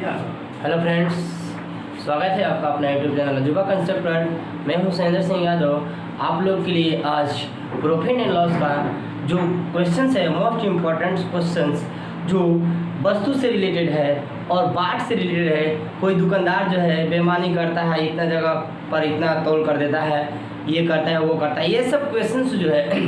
Hello friends, स्वागत है आपका अपना यूट्यूब चैनल अजूबा कंसेप्ट वर्ल्ड। मैं हूं सुरेंद्र सिंह यादव। आप लोग के लिए आज प्रॉफिट एंड लॉस का जो क्वेश्चंस है, मोस्ट इम्पॉर्टेंट क्वेश्चंस जो वस्तु से रिलेटेड है और बाट से रिलेटेड है। कोई दुकानदार जो है बेईमानी करता है, इतना जगह पर इतना तोल कर देता है, ये करता है वो करता है, ये सब क्वेश्चंस जो है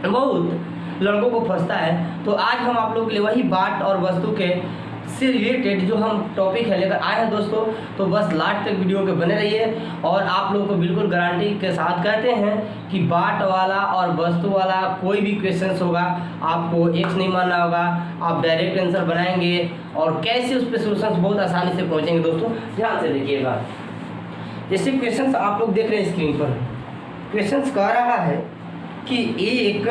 बहुत लड़कों को फंसता है। तो आज हम आप लोगों के लिए वही बाट और वस्तु के से रिलेटेड जो हम टॉपिक है लेकर आए हैं दोस्तों। तो बस लास्ट तक वीडियो के बने रहिए और आप लोगों को बिल्कुल गारंटी के साथ कहते हैं कि बाट वाला और वस्तु वाला कोई भी क्वेश्चंस होगा आपको एक्स नहीं मानना होगा, आप डायरेक्ट आंसर बनाएंगे और कैसे उस पर सोल्यूशन बहुत आसानी से पहुंचेंगे। दोस्तों ध्यान से देखिएगा। जैसे क्वेश्चंस आप लोग देख रहे हैं स्क्रीन पर, क्वेश्चंस कह रहा है कि एक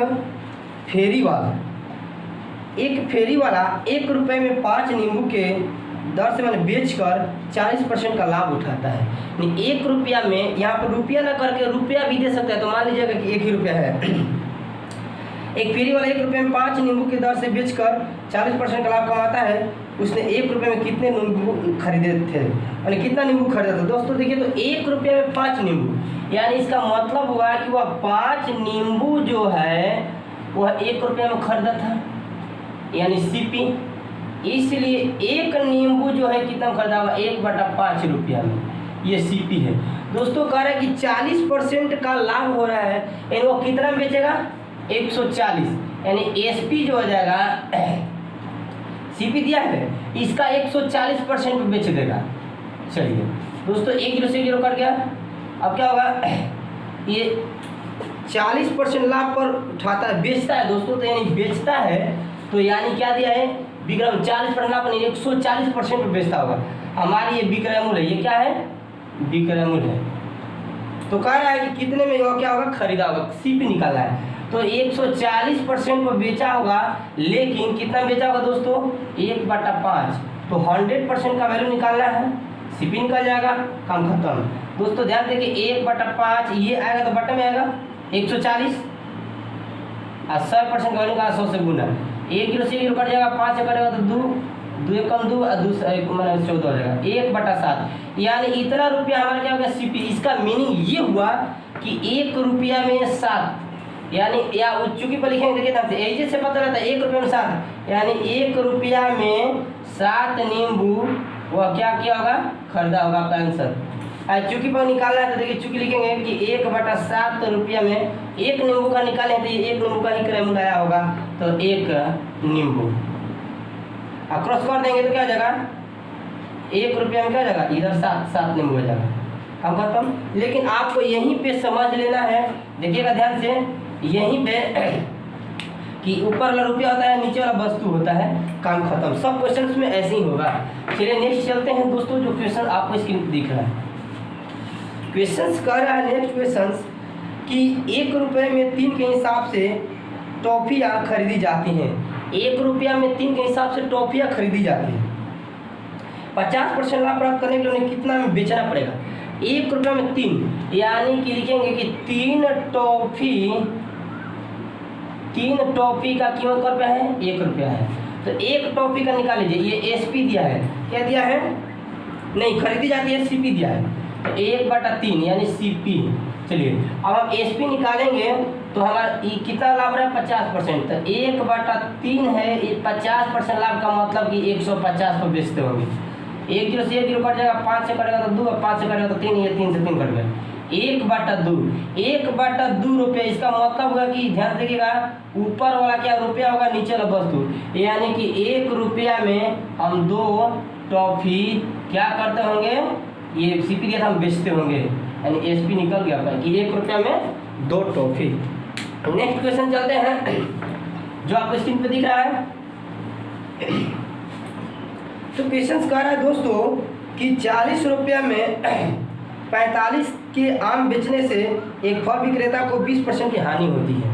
फेरी वाला 1 रुपये में 5 नींबू के दर से मैंने बेचकर 40% का लाभ उठाता है। यानी 1 रुपया में, यहाँ पर रुपया ना करके रुपया भी दे सकता है। तो मान लीजिएगा कि 1 ही रुपया है। एक फेरी वाला 1 रुपये में 5 नींबू की दर से बेचकर 40% का लाभ कमाता है। उसने 1 रुपये में कितने नींबू खरीदे थे, यानी कितना नींबू खरीदा था। दोस्तों देखिए, तो 1 रुपये में 5 नींबू, यानी इसका मतलब हुआ कि वह 5 नींबू जो है वह 1 रुपये में खरीदा था, यानी सीपी। इसलिए 1 नींबू जो है कितना खरीदा हुआ, 1/5 रुपया में, ये सीपी है। दोस्तों कह रहा है कि 40% का लाभ हो रहा है, यानी वो कितना में बेचेगा, 140, यानी एसपी जो हो जाएगा, सीपी दिया है इसका 140% पे बेच देगा। चलिए दोस्तों, 1 0 से 0 कट गया। अब क्या होगा, ये 40% लाभ पर उठाता है, बेचता है दोस्तों। तो यानी बेचता है, तो यानी क्या दिया है, विक्रय 40% लाभ पर 140% पे बेचता होगा। हमारी ये विक्रय मूल्य है, ये क्या है, विक्रय मूल्य है। तो कह रहा है कि कितने में क्या होगा, खरीदा होगा, सीपी निकालना है। तो 140% पर बेचा होगा, लेकिन कितना बेचा होगा दोस्तों, 1/5। तो 100% का वैल्यू निकालना है, सीपी निकल जाएगा, काम खत्म। दोस्तों ध्यान देखिए, 1/5 ये आएगा तो बटे में आएगा 140 और 100% का वैल्यू का 100 से गुना। 1 0 से 0 कट जाएगा, 5 से कटेगा तो 2 1 कम 2 और 2 14 हो जाएगा, 1/7। यानी इतना रुपया हमारा क्या हो गया, सीपी। इसका मीनिंग ये हुआ कि 1 रुपया में 7, यानी या चूंकि पर लिखेंगे, देखिए ध्यान से, ऐसे से पता रहता है 1 रुपये में 7, यानी 1 रुपया में 7 नींबू वह क्या किया होगा, खरीदा होगा आपका आंसर। चूंकि पर निकालना है तो देखिए चूंकि लिखेंगे कि 1/7 रुपया में 1 नींबू का निकालें तो ये 1 नींबू का ही क्रय मूल्य आया होगा, तो 1 नींबू। क्रॉस कर देंगे तो क्या हो जाएगा, 1 रुपया में क्या हो जाएगा, इधर 7 नींबू हो जाएगा, हम खत्म। लेकिन आपको यहीं पे समझ लेना है, देखिएगा ध्यान से, यहीं पे कि ऊपर वाला रुपया होता है, नीचे वाला वस्तु होता है, काम खत्म। सब क्वेश्चंस में ऐसे ही होगा। चलिए नेक्स्ट चलते हैं दोस्तों। जो क्वेश्चन आपको स्क्रीन पर दिख रहा है, क्वेश्चंस कर रहा है नेक्स्ट क्वेश्चंस कि 1 रुपये में 3 के हिसाब से टॉफियाँ खरीदी जाती हैं। 1 रुपया में 3 के हिसाब से टॉफियाँ खरीदी जाती हैं। 50% लाभ प्राप्त करने के लिए उन्हें कितना में बेचना पड़ेगा, 1 रुपये में 3, यानी कि लिखेंगे कि 3 टॉफी का कीमत क्या रुपया है, 1 रुपया है। तो 1 टॉफी का निकाल लीजिए, ये एसपी दिया है, क्या दिया है, नहीं खरीदी जाती है, सीपी दिया है, तो 1/3 यानी सीपी। चलिए अब हम एसपी निकालेंगे तो हमारा कितना लाभ रहा है, 50%। तो 1/3 है, 50% लाभ का मतलब कि 150 पर बेचते होंगे। 1 0 से 1 0 कट जाएगा, 5 से कटेगा तो 2 और 5 से कटेगा तो 3, ये 3 से 3 कट गया, 1/2 रुपया। इसका मतलब होगा कि ध्यान देखिएगा, ऊपर वाला क्या रुपया होगा, नीचे वाला वस्तु, यानी कि 1 रुपया में हम 2 टॉफी क्या करते होंगे, ये सीपी दिया था, हम बेचते होंगे, यानी एसपी निकल गया कि 1 रुपया में 2 टॉफी। नेक्स्ट क्वेश्चन चलते हैं जो आपको स्क्रीन पे दिख रहा है। तो क्वेश्चन कह रहा है दोस्तों कि 40 रुपया में 45 के आम बेचने से एक फल विक्रेता को 20% की हानि होती है।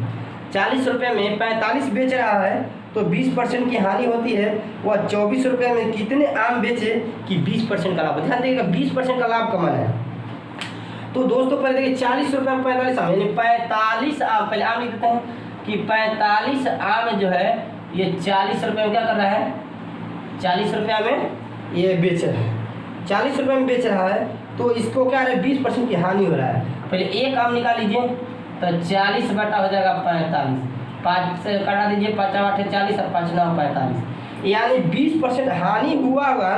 40 रुपये में 45 बेच रहा है तो 20% की हानि होती है। वह 24 रुपये में कितने आम बेचे कि 20% का लाभ। ध्यान देखिएगा, 20% का लाभ कमाना है। तो दोस्तों पहले देखिए, 40 रुपये में 45 आम, यानी 45 आम, पहले आम लिख देते हैं कि 45 आम जो है ये 40 रुपये में क्या कर रहा है, 40 रुपया में ये बेच रहा है, 40 रुपये में बेच रहा है, तो इसको क्या है 20% की हानि हो रहा है। पहले एक आम निकाल लीजिए, तो 40 बटा हो जाएगा 45, 5 से कटा दीजिए, 5 8 40 और 5 9 45, यानी 20% हानि हुआ होगा।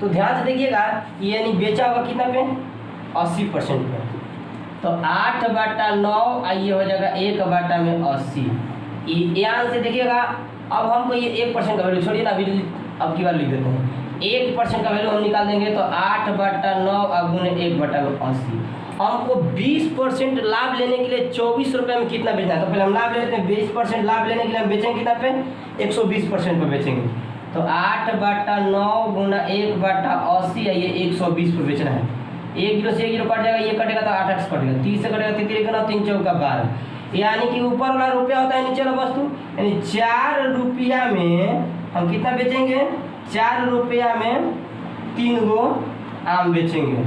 तो ध्यान से देखिएगा, यानी बेचा होगा कितना पे 80% पे, तो 8 बटा 9 ये हो जाएगा 1 बटा में 80। यहाँ से देखिएगा, अब हमको ये 1% का वैल्यू छोड़िए ना, अभी अब की बार लिख देते हैं। 1% का वैल्यू हम निकाल देंगे, तो 8 बटा 9 गुणे 1 बटा में 80। हमको 20% लाभ लेने के लिए 24 रुपये में कितना बेचना है, तो पहले हम लाभ लेते हैं। 20% लाभ लेने के लिए हम बेचेंगे कितना पे 120% पे बेचेंगे, तो 8 बटा 9 गुना 1 बटा 80 है, ये 120 पे बेचना है। 1 जीरो से 1 जीरो कट जाएगा, ये कटेगा तो 8 8 कटेगा, 30 से कटेगा 33 गुना 3 चौका 12, यानी कि ऊपर वाला रुपया होता है नीचे वाला वस्तु, यानी 4 रुपया में हम कितना बेचेंगे, 4 रुपया में 3 गो आम बेचेंगे।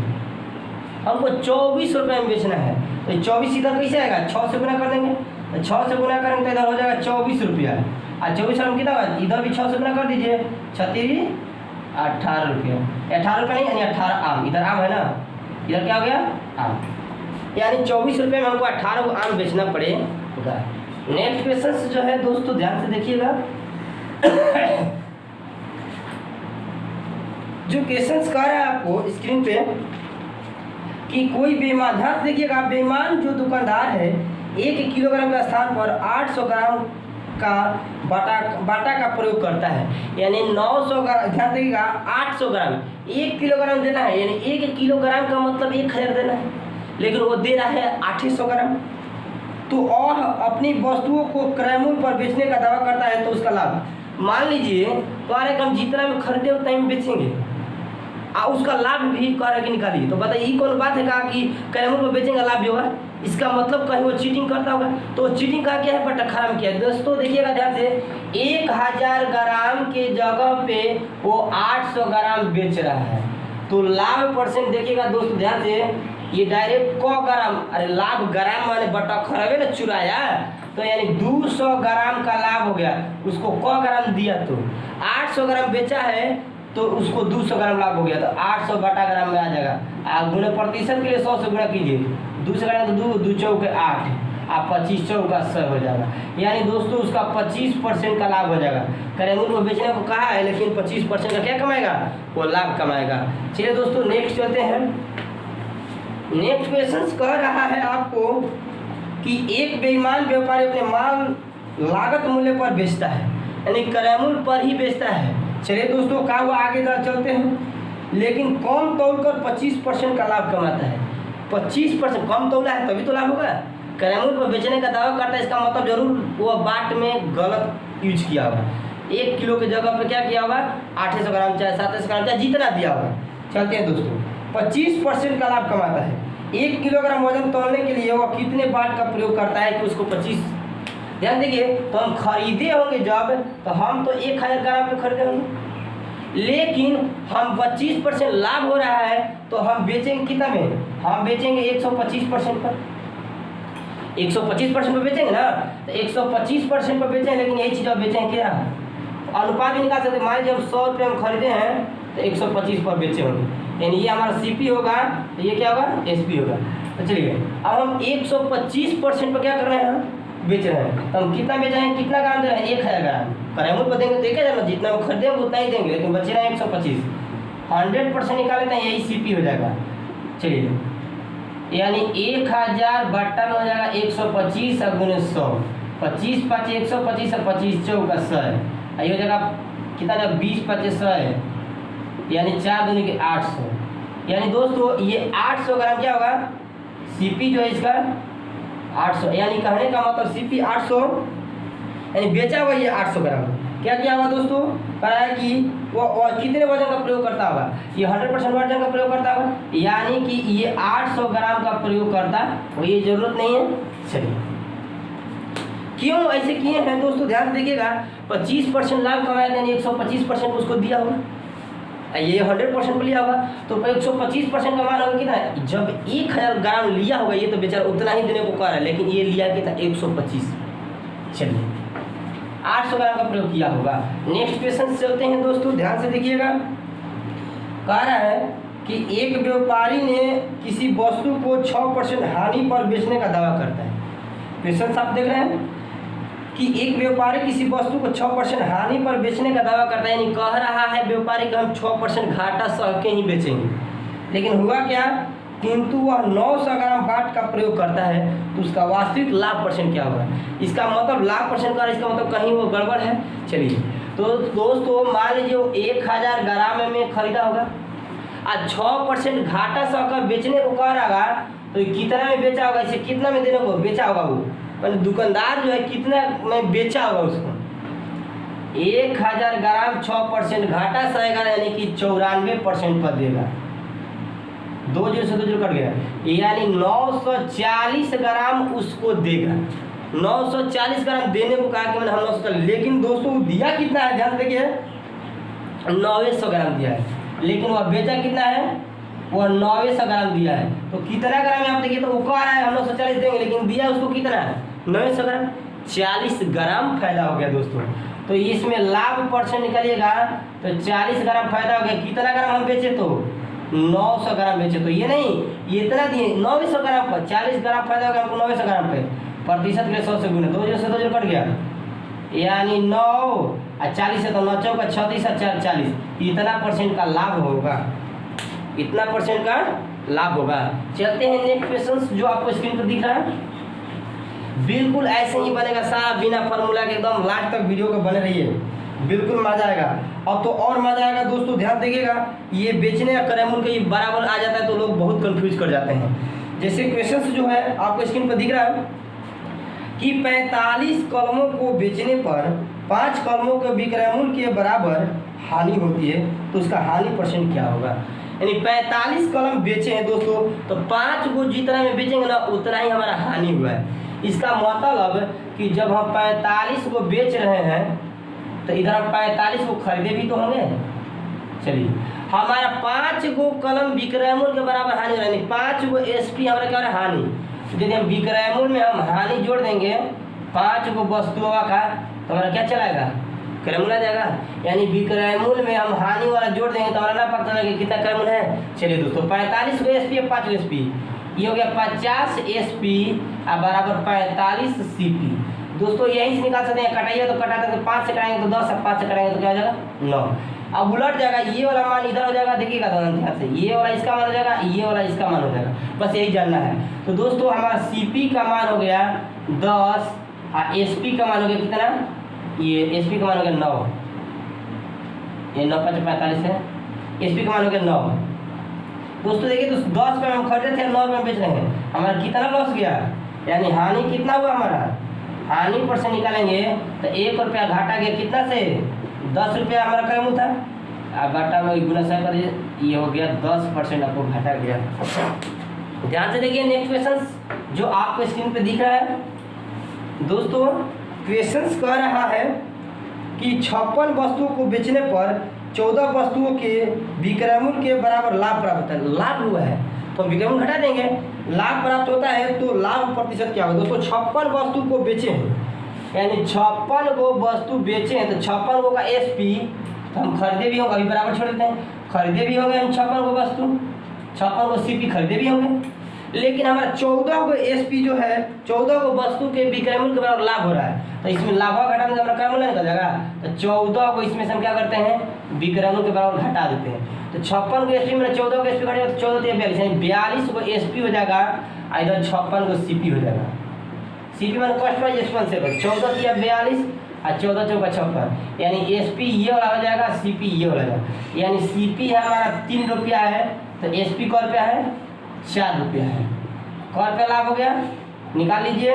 हमको 24 रुपये में बेचना है, तो 24 इधर कैसे आएगा, 6 से गुना कर देंगे, तो 6 से गुना करेंगे तो इधर हो जाएगा 24 रुपया, और 24 हम कितना होगा, इधर भी 6 से गुना कर दीजिए, 36 18 रुपया, 18 रुपये नहीं यानी 18 आम, इधर आम है ना, इधर क्या हो गया आम, यानी 24 रुपये में हमको 18 आम बेचना पड़ेगा। नेक्स्ट क्वेश्चन जो है दोस्तों ध्यान से देखिएगा, जो क्वेश्चन कह रहा है आपको स्क्रीन पे कि कोई बेईमान, ध्यान से देखिएगा, बेईमान जो दुकानदार है 1 किलोग्राम के स्थान पर 800 ग्राम का बाटा का प्रयोग करता है, यानी 900 ग्राम, ध्यान देखिएगा 800 ग्राम, 1 किलोग्राम देना है, यानी 1 किलोग्राम का मतलब 1000 देना है, लेकिन वो दे रहा है 800 ग्राम। तो और अपनी वस्तुओं को क्रय मूल्य पर बेचने का दावा करता है, तो उसका लाभ, मान लीजिए कह रहे हम जितना में खरीदे उतना ही बेचेंगे, उसका लाभ भी कह रहे कि निकालिए, तो बताइए ये कौन बात है कहा कि क्रय मूल्य पर बेचेंगे लाभ भी होगा, इसका मतलब कहीं वो चीटिंग करता होगा। तो चीटिंग का क्या है, बटखरा में क्या है दोस्तों, देखिएगा ध्यान से, 1000 ग्राम के जगह पे वो 800 ग्राम बेच रहा है, तो लाभ परसेंट देखिएगा दोस्तों ध्यान से, ये डायरेक्ट क ग्राम, अरे लाभ ग्राम माने बटखरा ना चुराया, तो यानी 200 ग्राम का लाभ हो गया, उसको क ग्राम दिया, तो 800 ग्राम बेचा है तो उसको 200 ग्राम लाभ हो गया, तो 800 बटा ग्राम में आ जाएगा। गुणे प्रतिशत के लिए 100 से गुणा कीजिए, 200 ग्राम तो 2 चौके 8, आप 25 चौका 100 हो जाएगा, यानी दोस्तों उसका 25% का लाभ हो जाएगा। क्रय मूल्य में बेचने को कहा है, लेकिन 25% का क्या कमाएगा, वो लाभ कमाएगा। चलिए दोस्तों नेक्स्ट चलते हैं। नेक्स्ट क्वेश्चन कह रहा है आपको कि एक बेईमान व्यापारी अपने माल लागत मूल्य पर बेचता है, यानी क्रय मूल्य पर ही बेचता है। चलिए दोस्तों का वो आगे चलते हैं, लेकिन कम तौल कर 25% का लाभ कमाता है। 25% कम तौला है तभी तो लाभ होगा। क्रय मूल्य पर बेचने का दावा करता है, इसका मतलब जरूर वो बाट में गलत यूज किया होगा। 1 किलो की जगह पर क्या किया होगा, 800 ग्राम चाहे 700 ग्राम चाहे जितना दिया होगा। चलते हैं दोस्तों, 25% का लाभ कमाता है। 1 किलोग्राम वजन तोलने के लिए वो कितने बाट का प्रयोग करता है कि उसको 25, ध्यान देखिए, तो हम खरीदे होंगे जब, तो हम तो 1000 ग्राम पे खरीदे होंगे, लेकिन हम 25% लाभ हो रहा है, तो हम बेचेंगे कितना में, हम बेचेंगे 125% पर। 125% पर बेचेंगे ना, तो 125% पर बेचेंगे, लेकिन यही चीज़ आप बेचेंगे क्या, अनुपात भी निकाल सकते हैं। मान लीजिए हम 100 रुपये हम खरीदे हैं, तो 125 पर बेचे होंगे, यानी ये हमारा CP होगा, तो ये क्या होगा SP होगा। तो चलिए अब हम 125% पर क्या कर रहे हैं, बेच रहे हैं, तो हम कितना बेच रहे हैं, कितना ग्राम दे रहे हैं, 1000 ग्राम। क्रय मूल्य पर देंगे तो 1000, जितना हम खरीदेंगे उतना ही देंगे, लेकिन बचे रहे 125, 100% निकाले तो यही CP हो जाएगा। चलिए, यानी 1000 बट्टा में हो जाएगा 125 और गुणे 100, 25 5 125 और 25 चौका 100, ये हो जाएगा कितना जब 20 5 100, यानी 4 दूनी के 800, यानी दोस्तों ये 800 ग्राम क्या होगा, CP जो है इसका 800, यानी कहने का मतलब CP 800, यानी बेचा हुआ ये 800 ग्राम। क्या किया हुआ दोस्तों, कहा है कि वो कितने वजन का प्रयोग करता होगा, ये 100% वजन का प्रयोग करता होगा, यानी कि ये 800 ग्राम का प्रयोग करता, वो ये जरूरत नहीं है। चलिए क्यों ऐसे किए हैं दोस्तों, ध्यान से देखिएगा, 25% लाभ कमाया, यानी 125% उसको दिया होगा, ये 100% पर लिया होगा, तो 125% का मान होगा कितना, जब 1000 ग्राम लिया होगा, ये तो बेचारा उतना ही देने को कह रहा है, लेकिन ये लिया कितना 125। चलिए 800 ग्राम का प्रयोग किया होगा। नेक्स्ट क्वेश्चन चलते हैं दोस्तों, ध्यान से देखिएगा। कह रहा है कि एक व्यापारी ने किसी वस्तु को 6% हानि पर बेचने का दावा करता है। क्वेश्चन आप देख रहे हैं कि एक व्यापारी किसी वस्तु को 6% हानि पर बेचने का दावा करता है, यानी कह रहा है व्यापारी कि हम 6% घाटा सह के ही बेचेंगे। लेकिन हुआ क्या, किंतु वह 900 ग्राम बाट का प्रयोग करता है, तो उसका वास्तविक लाभ परसेंट क्या होगा। इसका मतलब लाभ परसेंट का, इसका मतलब कहीं वो गड़बड़ है। चलिए तो दोस्तों मान लीजिए वो 1000 ग्राम में खरीदा होगा और 6% घाटा सहकर बेचने को कह रहा, तो ये कितना में बेचा होगा, इसे कितना में देने को बेचा होगा वो, मतलब दुकानदार जो है कितना में बेचा होगा उसको। 1000 ग्राम 6% घाटा सहेगा, यानी कि 94% पर देगा। 2 0 से 2 0 कट गया, यानी 940 ग्राम उसको देगा। 940 ग्राम देने को कहा कि मैंने हम 940, लेकिन दोस्तों दिया कितना है, ध्यान देखिए 900 ग्राम दिया है, लेकिन वह बेचा कितना है, वह 900 ग्राम दिया है। तो कितना ग्राम है आप देखिए, तो वो कह रहा है हम 940 देंगे, लेकिन दिया उसको कितना है 900 ग्राम, 40 ग्राम फायदा हो गया दोस्तों। तो इसमें लाभ परसेंट निकलिएगा, तो 40 ग्राम फायदा हो गया। कितना ग्राम हम बेचे, तो 900 ग्राम बेचे, तो ये नहीं ये इतना दिए 900 ग्राम पर 40 ग्राम फायदा हो गया हमको 900 ग्राम पे, प्रतिशत के लिए 100 से गुना, 2 0 से 2 0 कट गया, यानी 9 और 40 है तो 9 चौका 36 और 4 40, इतना परसेंट का लाभ होगा, इतना परसेंट का लाभ होगा। चलते हैं नेक्स्ट क्वेश्चन जो आपको स्क्रीन पर दिख रहा है। बिल्कुल ऐसे ही बनेगा सारा, बिना फार्मूला के एकदम लास्ट तक वीडियो को बने रहिए, बिल्कुल मजा आएगा। अब तो और मजा आएगा दोस्तों, ध्यान देखिएगा। ये बेचने या क्रय के बराबर आ जाता है तो लोग बहुत कंफ्यूज कर जाते हैं। जैसे क्वेश्चन जो है आपको स्क्रीन पर दिख रहा है कि 45 कलमों को बेचने पर 5 कलमों के विक्रय मूल्य के बराबर हानि होती है, तो उसका हानि परसेंट क्या होगा। यानी 45 कलम बेचे हैं दोस्तों, तो 5 को जितना में बेचेंगे ना उतना ही हमारा हानि हुआ है। इसका मतलब कि जब हम 45 को बेच रहे हैं तो इधर हम 45 को खरीदे भी तो होंगे। चलिए हमारा 5 गो कलम विक्रय मूल्य के बराबर हानि हो रहा है, 5 गो एसपी हमारा क्या हो रहा है हानि। यदि हम विक्रय मूल्य में हम हानि जोड़ देंगे 5 गो वस्तुओं का, तो हमारा क्या चलाएगा, क्रय मूल्य आ जाएगा। यानी विक्रय मूल्य में हम हानि वाला जोड़ देंगे तो हमारा ना पता चलेगा कितना क्रय मूल्य है। चलिए दोस्तों 45 को एसपी है 5 एसपी, ये हो गया 50 एसपी बराबर 45 सीपी। दोस्तों यहीं से निकाल सकते हैं, कटाइए तो कटा देंगे, 5 से कटाएंगे तो 10 और 5 से कटाएंगे तो क्या हो जाएगा 9। अब उलट जाएगा, ये वाला मान इधर हो जाएगा, देखिएगा ध्यान से, ये वाला इसका मान हो जाएगा, ये वाला इसका मान हो जाएगा, बस यही जानना है। तो दोस्तों हमारा सीपी का मान हो गया 10 और एसपी का मान हो गया कितना, ये एसपी का मान हो गया 9, ये 9 5 45 है, एसपी का मान हो गया 9। दोस्तों देखिए तो 10 पे हम खरीदे थे 9 में बेच रहे हैं, हमारा कितना लॉस गया, यानी हानि कितना हुआ हमारा, हानि पर से निकालेंगे तो 1 रुपया घाटा गया कितना से, 10 रुपया हमारा क्रय मूल्य था, घाटा में गुना 100 कर, ये हो गया 10% आपको घाटा गया। ध्यान से देखिए नेक्स्ट क्वेश्चन जो आपको स्क्रीन पे दिख रहा है। दोस्तों क्वेश्चन कह रहा है कि 56 वस्तुओं को बेचने पर 14 वस्तुओं के विक्रय मूल्य के बराबर लाभ प्राप्त होता है। लाभ हुआ है तो विक्रय मूल्य घटा देंगे, लाभ प्राप्त होता है तो लाभ प्रतिशत क्या होगा। दोस्तों 56 वस्तु को बेचे हैं, यानी 56 गो वस्तु बेचे हैं, तो 56 गो का एसपी तो हम खरीदे भी होंगे, अभी बराबर छोड़ देते हैं, खरीदे भी होंगे हम 56 गो वस्तु, 56 गो सीपी खरीदे भी होंगे, लेकिन हमारा 14 गो एसपी जो है 14 गो वस्तु के विक्रय मूल्य के बराबर लाभ हो रहा है, तो इसमें लाभ घटाने से हमारा क्रय मूल्य निकल जाएगा। तो 14 को इसमें से हम क्या करते हैं, विक्रय मूल्य के बराबर घटा देते हैं। तो 56 को एसपी में 14 को एसपी घटेगा तो 14 42, यानी 42 को एसपी हो जाएगा, इधर 56 को सीपी हो जाएगा। सीपी मान कॉस्ट प्राइस एक्सपेंसिव, 14 किया 42 और 14 चौका 56, यानी एसपी ये वाला हो जाएगा, सीपी ये वाला जाएगा। यानी सीपी है हमारा 3 रुपया है, तो एसपी कौ रुपया है, 4 रुपया है। कौ रुपया लाभ हो गया, निकाल लीजिए,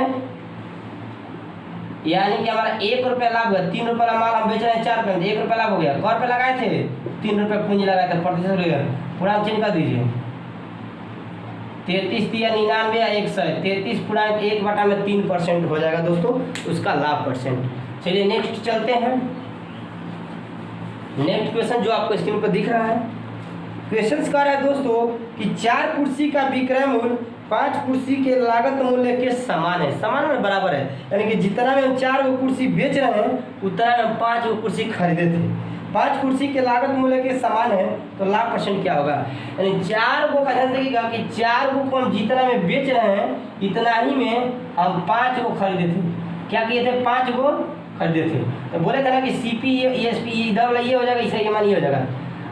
यानी कि हमारा 1 रुपया लाभ हुआ। 3 रुपया माल हम बेच रहे हैं 4 रुपये, 1 रुपया लाभ हो गया। कौ रुपया लगाए थे, 3 रुपये पूंजी लगाए थे, प्रतिशत पूरा चेंज कर दीजिए, 33 या 99 या 100, 33/1/3% हो जाएगा दोस्तों उसका लाभ परसेंट। चलिए नेक्स्ट चलते हैं। नेक्स्ट क्वेश्चन जो आपको स्क्रीन पर दिख रहा है, क्वेश्चन कह रहा है दोस्तों कि 4 कुर्सी का विक्रय मूल्य 5 कुर्सी के लागत मूल्य के समान है, समान में बराबर है, यानी कि जितना में हम 4 गो कुर्सी बेच रहे हैं उतना में हम 5 गो कुर्सी खरीदे थे। 5 कुर्सी के लागत मूल्य के समान है तो लाभ परसेंट क्या होगा, यानी 4 गो का ध्यान देखिएगा कि 4 गो को हम जितना में बेच रहे हैं इतना ही में हम 5 गो खरीदे थे। क्या किए थे, 5 गो खरीदे थे। तो बोले थे ना कि सीपी ESP इधर वाला ये हो जाएगा, इसका ये मान ये हो जाएगा।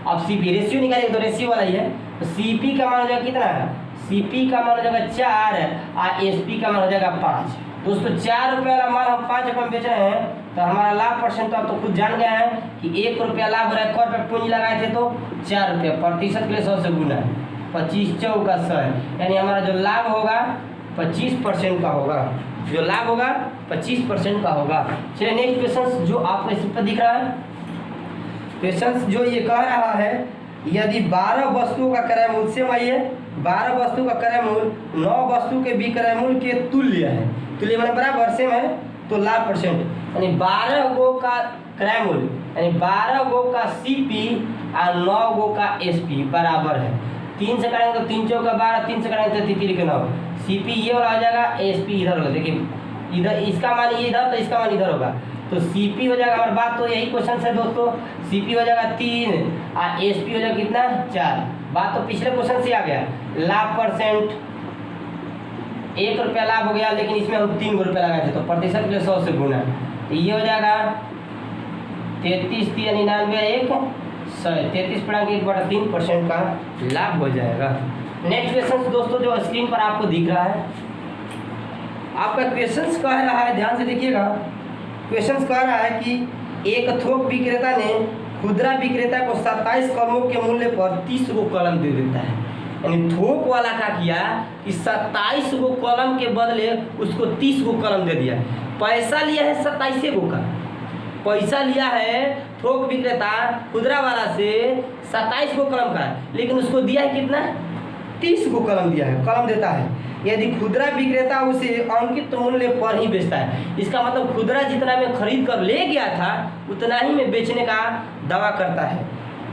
अब सीपी रेशियो निकालेंगे तो रेशियो वाला ही है, तो सीपी का मान हो जाएगा कितना है, सीपी का मान हो जाएगा 4 और एसपी का मान हो जाएगा 5। दोस्तों 4 रुपये वाला माल हम 5 रुपये में बेच रहे हैं तो हमारा लाभ परसेंट तो आप तो खुद जान गए हैं कि 1 रुपया लाभ हो रहा है। क रुपये पूंजी लगाए थे तो 4 रुपये, प्रतिशत के लिए 100 से गुना है, 25 चौका 100, यानी हमारा जो लाभ होगा 25% का होगा, जो लाभ होगा 25% का होगा। चलिए नेक्स्ट क्वेश्चन जो आपको इस पर दिख रहा है, क्वेश्चन जो ये कह रहा है यदि 12 वस्तुओं का क्रय मूल्य से आइए 12 वस्तु का क्रय मूल्य 9 वस्तु के विक्रय मूल्य के तुल्य है, तुल्य मैंने बराबर सेम है तो लाभ परसेंट, यानी 12 गो का क्रय मूल्य यानी 12 गो का सीपी और 9 गो का एसपी बराबर है। 3 से करेंगे तो 3 चौका 12, 3 से करेंगे तो 3 के 9, सीपी ये वाला हो जाएगा, एसपी इधर होगा। देखिए इधर इसका मान ये इधर तो इसका मान इधर होगा, तो सीपी हो जाएगा हमारे बात तो यही क्वेश्चन है दोस्तों, सीपी हो जाएगा 3 और एसपी हो जाएगा कितना 4। बात तो पिछले क्वेश्चन से आ गया, लाभ परसेंट 1 रुपया लाभ हो गया, लेकिन इसमें हम 3 रुपये लगाए थे तो प्रतिशत के लिए 100 से गुना, तो ये हो जाएगा 33 3 99 1 100, 33.1/3% का लाभ हो जाएगा। नेक्स्ट क्वेश्चन दोस्तों जो स्क्रीन पर आपको दिख रहा है, आपका क्वेश्चन कह रहा है, ध्यान से देखिएगा, क्वेश्चन कह रहा है कि एक थोक विक्रेता ने खुदरा विक्रेता को 27 कलमों के मूल्य पर 30 गो कलम दे देता है। यानी थोक वाला क्या किया कि 27 गो कलम के बदले उसको 30 गो कलम दे दिया। पैसा लिया है 27 गो का, पैसा लिया है थोक विक्रेता खुदरा वाला से 27 गो कलम का, लेकिन उसको दिया है कितना 30 गो कलम दिया है, कलम देता है। यदि खुदरा विक्रेता उसे अंकित मूल्य पर ही बेचता है, इसका मतलब खुदरा जितना में खरीद कर ले गया था उतना ही में बेचने का दावा करता है,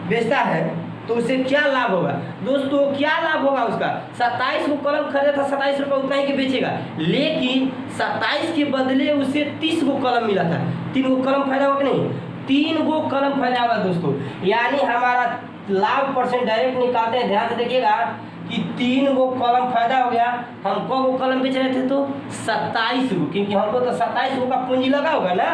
बेचता है, तो उसे क्या लाभ होगा दोस्तों, क्या लाभ होगा उसका, 27 को कलम खरीदा था 27 रुपये उतना ही के बेचेगा, लेकिन 27 के बदले उसे 30 गो कलम मिला था। 3 गो कलम फायदा होगा कि नहीं, 3 गो कलम फायदा होगा दोस्तों, यानी हमारा लाभ परसेंट डायरेक्ट निकालते हैं। ध्यान से देखिएगा कि 3 गो कलम फायदा हो गया, हम को गो कलम बेच रहे थे तो 27 गो, क्योंकि हमको तो 27 गो का पूंजी लगा होगा ना,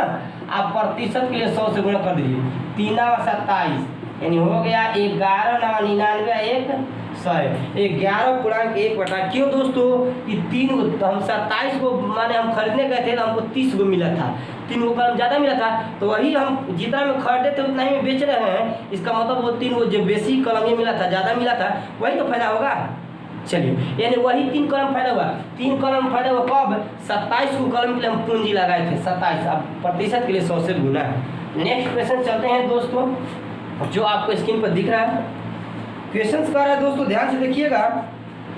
आप प्रतिशत के लिए 100 से गुणा कर दीजिए, 3 और 27 यानी हो गया 11 9 99 1 100, 11.1 क्यों दोस्तों कि 3 गो तो हम 27 को माने हम खरीदने गए थे तो हमको 30 गो मिला था, 3 गो कलम ज़्यादा मिला था, तो वही हम जितना में खरीदे थे उतना ही में बेच रहे हैं। इसका मतलब वो 3 गो जो बेसिक कलम ये मिला था, ज़्यादा मिला था, वही तो फायदा होगा। चलिए यानी वही 3 कलम फायदा हुआ, 3 कलम फायदा हुआ कब, 27 को कलम के लिए हम पूंजी लगाए थे 27, अब प्रतिशत के लिए 100 से गुना है। नेक्स्ट क्वेश्चन चलते हैं दोस्तों जो आपको स्क्रीन पर दिख रहा है, क्वेश्चन कह रहा है दोस्तों ध्यान से देखिएगा,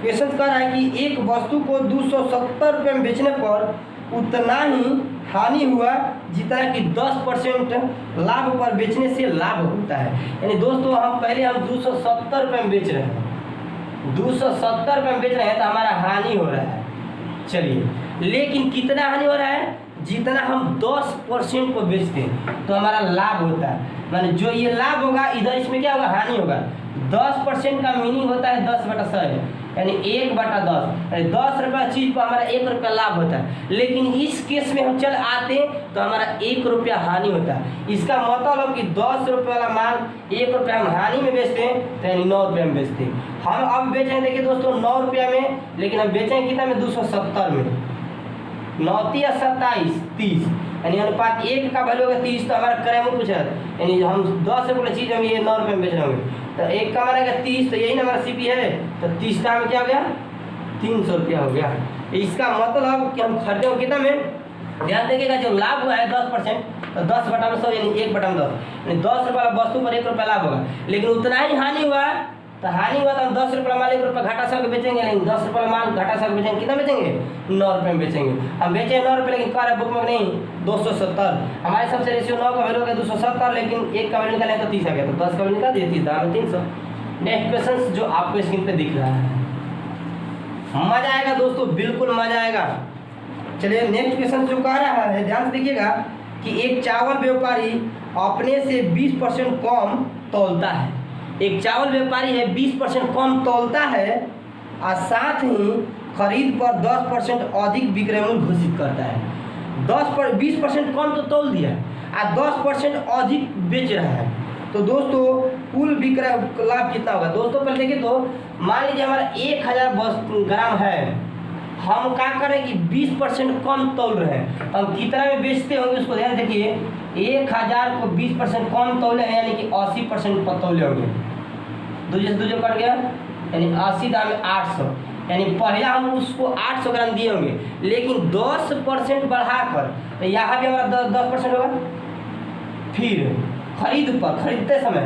क्वेश्चन कह रहा है कि एक वस्तु को 270 रुपये में बेचने पर उतना ही हानि हुआ जितना कि 10% लाभ पर बेचने से लाभ होता है। यानी दोस्तों हम पहले 270 रुपये में बेच रहे हैं, 270 रुपये में बेच रहे हैं तो हमारा हानि हो रहा है। चलिए लेकिन कितना हानि हो रहा है, जितना हम 10% को बेचते हैं तो हमारा लाभ होता है, माने जो ये लाभ होगा इधर इसमें क्या होगा, हानि होगा। 10% का मीनिंग होता है 10/100 यानी 1/10, यानी 10 रुपया चीज पर हमारा 1 रुपया लाभ होता है, लेकिन इस केस में हम चल आते तो हमारा 1 रुपया हानि होता है। इसका मतलब कि 10 रुपये वाला माल 1 रुपया हम हानि में बेचते हैं तो यानी 9 रुपये में बेचते हैं। हम अब बेचेंगे देखिए दोस्तों 9 रुपया में, लेकिन हम बेचेंगे कितना में, 270 में, 9 या 27 30 यानी अनुपात 1 का वैल्यू होगा 30, तो हमारा क्रय मूल्य पूछा यानी हम 10 रुपये चीज़ हम ये 9 रुपये में बेच रहे होंगे तो 1 का मानेगा 30, तो यही ना हमारा सीपी है, तो 30 का में क्या हो गया 300 रुपया हो गया। इसका मतलब कि हम खरीदे हो कितना में, ध्यान देखिएगा जो लाभ हुआ है 10%, तो 10/100 यानी 1/10 यानी 10 रुपये वाला वस्तु पर 1 रुपया लाभ होगा, लेकिन उतना ही हानि हुआ, तो हानि हुआ तो हम 10 रुपये माल 1 रुपया घाटा सह के बेचेंगे, लेकिन 10 रुपये माल घाटा सह के बेचेंगे, कितना बेचेंगे 9 रुपये में बेचेंगे। हम बेचे 9 रुपये, लेकिन कार बुक में नहीं 270, हमारे सबसे रेशियो 9 का वैल्यू हो गया 270, लेकिन 1 का वैल्यू निकाले तो 30 आ गया, तो 10 का वैल्यू निकाल दिए 30 दाम 300। नेक्स्ट क्वेश्चन जो आपको स्क्रीन पे दिख रहा है, मजा आएगा दोस्तों, बिल्कुल मजा आएगा। चलिए नेक्स्ट क्वेश्चन जो कह रहा है ध्यान से देखिएगा, कि एक चावल व्यापारी अपने से 20% कम तौलता है। एक चावल व्यापारी है 20% कम तौलता है और साथ ही खरीद पर 10% अधिक विक्रय मूल्य घोषित करता है। 20% कम तो तौल दिया और 10% अधिक बेच रहा है। तो दोस्तों कुल विक्रय लाभ कितना होगा? दोस्तों पहले देखिए तो मान लीजिए हमारा 1000 ग्राम है, हम क्या करें कि 20% कम तौल रहे हैं, हम कितना में बेचते होंगे उसको ध्यान देखिए। 1000 को 20% कम तौले हैं यानी कि 80% पर तौले होंगे। दो से कट गया यानी 80 दाम में 800, यानी पहले हम उसको 800 ग्राम दिए होंगे, लेकिन 10% बढ़ाकर तो यहाँ भी हमारा 10% होगा। फिर खरीदते समय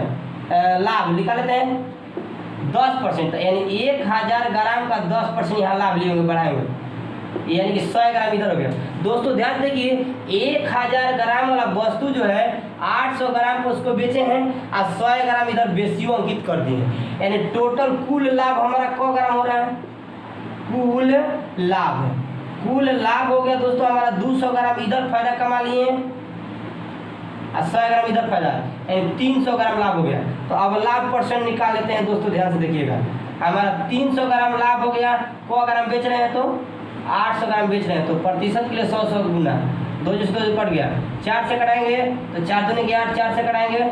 लाभ निकाल लेते हैं 10%, यानी 1000 ग्राम का 10% यहाँ लाभ लिए होंगे, बढ़ाएंगे, यानी कि 100 ग्राम इधर हो गया। दोस्तों ध्यान देखिए 1000 ग्राम वाला वस्तु जो है 800 ग्राम को उसको बेचे हैं और 100 ग्राम इधर बेसियो अंकित कर दिए, यानी टोटल कुल लाभ हमारा क ग्राम हो रहा है? कुल लाभ हो गया दोस्तों हमारा 200 ग्राम इधर फायदा कमा लिए और 100 ग्राम इधर फायदा, यानी 300 ग्राम लाभ हो गया। तो अब लाभ परसेंट निकाल लेते हैं दोस्तों, ध्यान से देखिएगा। हमारा 300 ग्राम लाभ हो गया, को ग्राम बेच रहे हैं तो 800 ग्राम बेच रहे हैं, तो प्रतिशत के लिए 100 गुना, 2 से 2 कट गया, 4 से कटाएंगे तो 4 दूनी के 8, 4 से कटाएंगे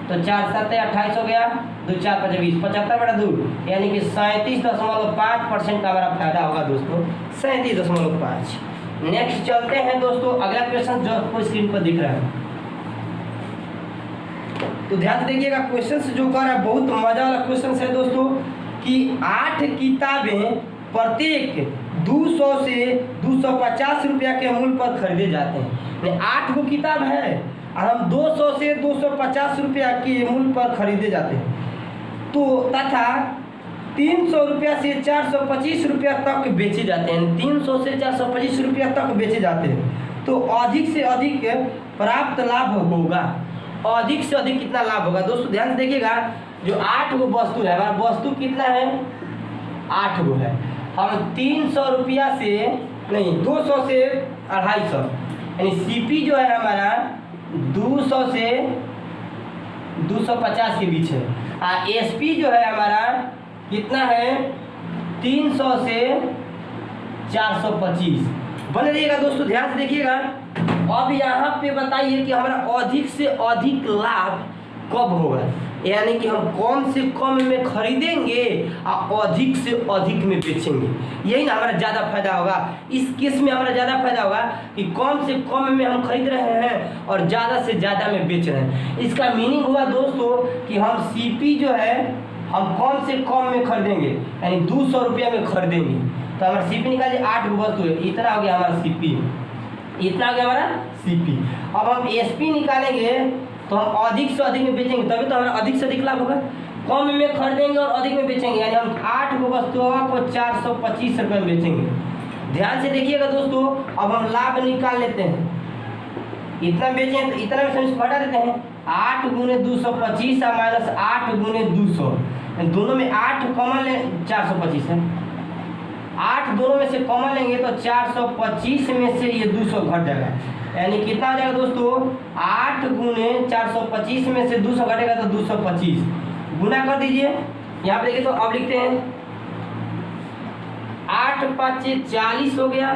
तो 4 7 28 हो गया, 2 4 5 20, 75/2 यानी कि 37.5% का हमारा फायदा होगा दोस्तों, 37.5। नेक्स्ट चलते हैं दोस्तों अगला क्वेश्चन जो आपको स्क्रीन पर दिख रहा है। तो ध्यान से देखिएगा क्वेश्चन जो कर रहा है बहुत मजा वाला क्वेश्चन है दोस्तों, कि 8 किताबें प्रत्येक 200 से 250 रुपया के मूल्य पर खरीदे जाते हैं। 8 गो किताब है और हम 200 से 250 रुपया के मूल्य पर खरीदे जाते हैं, तो तथा 300 रुपया से 425 रुपया तक बेचे जाते हैं। 300 से 425 रुपया तक बेचे जाते हैं, तो अधिक से अधिक प्राप्त लाभ होगा। अधिक से अधिक कितना लाभ होगा दोस्तों? ध्यान से देखिएगा, जो 8 गो वस्तु है, हमारा वस्तु कितना है? 8 गो है। हम 300 रुपया से नहीं 200 से 250, यानी सीपी जो है हमारा 200 से 250 के बीच है, और एसपी जो है हमारा कितना है? 300 से 425 बने रहिएगा दोस्तों। ध्यान से देखिएगा, अब यहाँ पे बताइए कि हमारा अधिक से अधिक लाभ कब होगा, यानी कि हम कम से कम में खरीदेंगे और अधिक से अधिक में बेचेंगे, यही ना हमारा ज़्यादा फायदा होगा। इस केस में हमारा ज़्यादा फायदा होगा कि कम से कम में हम खरीद रहे हैं और ज़्यादा से ज़्यादा में बेच रहे हैं। इसका मीनिंग हुआ दोस्तों कि हम सीपी जो है हम कम से कम में खरीदेंगे, यानी 200 रुपया में खरीदेंगे, तो हमारा सीपी निकालिए 8 वस्तु है, इतना हो गया हमारा सीपी, इतना हो गया हमारा सीपी। अब हम एसपी निकालेंगे तो हम अधिक से अधिक में बेचेंगे, तभी तो हमारा अधिक से अधिक लाभ होगा। कम में खरीदेंगे और अधिक में बेचेंगे, यानी हम 8 गो वस्तुओं को 425 रुपये में बेचेंगे। ध्यान से देखिएगा दोस्तों, अब हम लाभ निकाल लेते हैं। इतना बेचें तो इतना में से घटा देते हैं, 8 गुने 225 माइनस 8 गुने 200, दोनों में 8 कॉमन ले 425 है, 8 दोनों में से कॉमन लेंगे तो 425 में से ये 200 घट जाएगा, यानी कितना आ जाएगा दोस्तों? 8 गुने 425 में से 200 घटेगा तो 225, गुना कर दीजिए। यहाँ पे देखिए तो अब लिखते हैं 8 5 40 हो गया,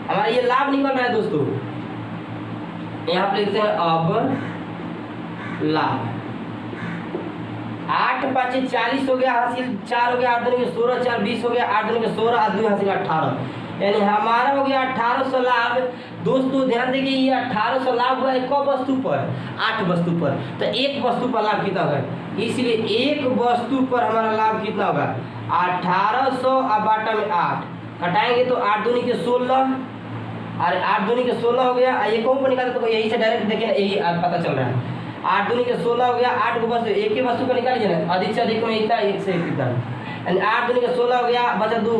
हमारा ये लाभ निकल रहा है दोस्तों। यहाँ पे लिखते हैं अब लाभ 8 5 40 हो गया, हासिल 4 हो गया, 8 दूनी के 16, 4 20 हो गया, 8 दूनी के 16, 8 दूनी हासिल 18, यानी हमारा हो गया 1800 लाभ। दोस्तों ध्यान देखिए, ये 1800 लाभ हुआ है कब वस्तु पर? 8 वस्तु पर। तो एक वस्तु पर लाभ कितना होगा? इसलिए एक वस्तु पर हमारा लाभ कितना होगा? 1800 और बाटा में 8 कटाएंगे तो 8 दूनी के 16 और 8 दूनी के 16 हो गया। ये कौन को निकालते तो यही से डायरेक्ट देखिए, यही पता चल रहा है। 8 दूनी के 16 हो गया, 8 को बस एक ही वस्तु को निकालिए ना, अधिक से अधिक में इतना, एक से एक कितना, यानी 8 दूनी के 16 हो गया, बचा 2,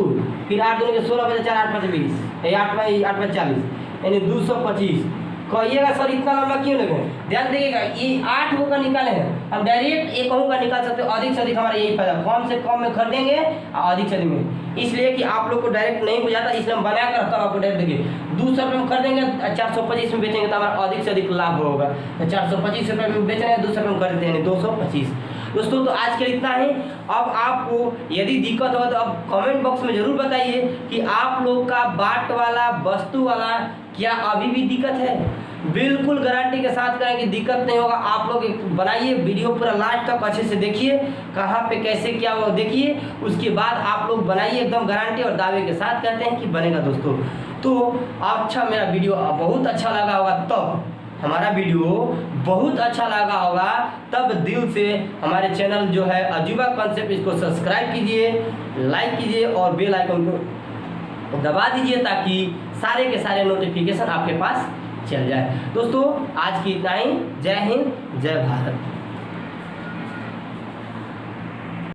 फिर 8 दूनी के 16 बचा 4, 8 5 20, 8 5 40, यानी 225। कहिएगा सर इतना लंबा क्यों लगे? ध्यान देखिएगा, ये 8 गो का निकाले हैं, हम डायरेक्ट एक का निकाल सकते हो। अधिक से अधिक हमारा यही फायदा, कम से कम में खरीदेंगे और अधिक से अधिक में, इसलिए कि आप लोग को डायरेक्ट नहीं बुझाता, इसलिए हम बना कर रखता हूँ आपको। डायरेक्ट देखिए ₹200 में खरीदेंगे 425 में बेचेंगे तो हमारा अधिक से अधिक लाभ होगा। तो 425 रुपये में बेच रहे हैं, ₹200 में खरीदते हैं 225। दोस्तों तो आज के लिए इतना ही। अब आपको यदि दिक्कत हो तो अब कमेंट बॉक्स में ज़रूर बताइए कि आप लोग का बाट वाला वस्तु वाला क्या अभी भी दिक्कत है। बिल्कुल गारंटी के साथ करें कि दिक्कत नहीं होगा। आप लोग बनाइए, वीडियो पूरा लास्ट तक अच्छे से देखिए, कहाँ पे कैसे क्या वो देखिए, उसके बाद आप लोग बनाइए, एकदम गारंटी और दावे के साथ कहते हैं कि बनेगा दोस्तों। तो अच्छा, मेरा वीडियो बहुत अच्छा लगा होगा, तब हमारा वीडियो बहुत अच्छा लगा होगा तब दिल से हमारे चैनल जो है अजूबा कॉन्सेप्ट, इसको सब्सक्राइब कीजिए, लाइक कीजिए और बेल आइकन को दबा दीजिए ताकि सारे के सारे नोटिफिकेशन आपके पास चल जाए। दोस्तों आज की इतना ही। जय हिंद, जय भारत।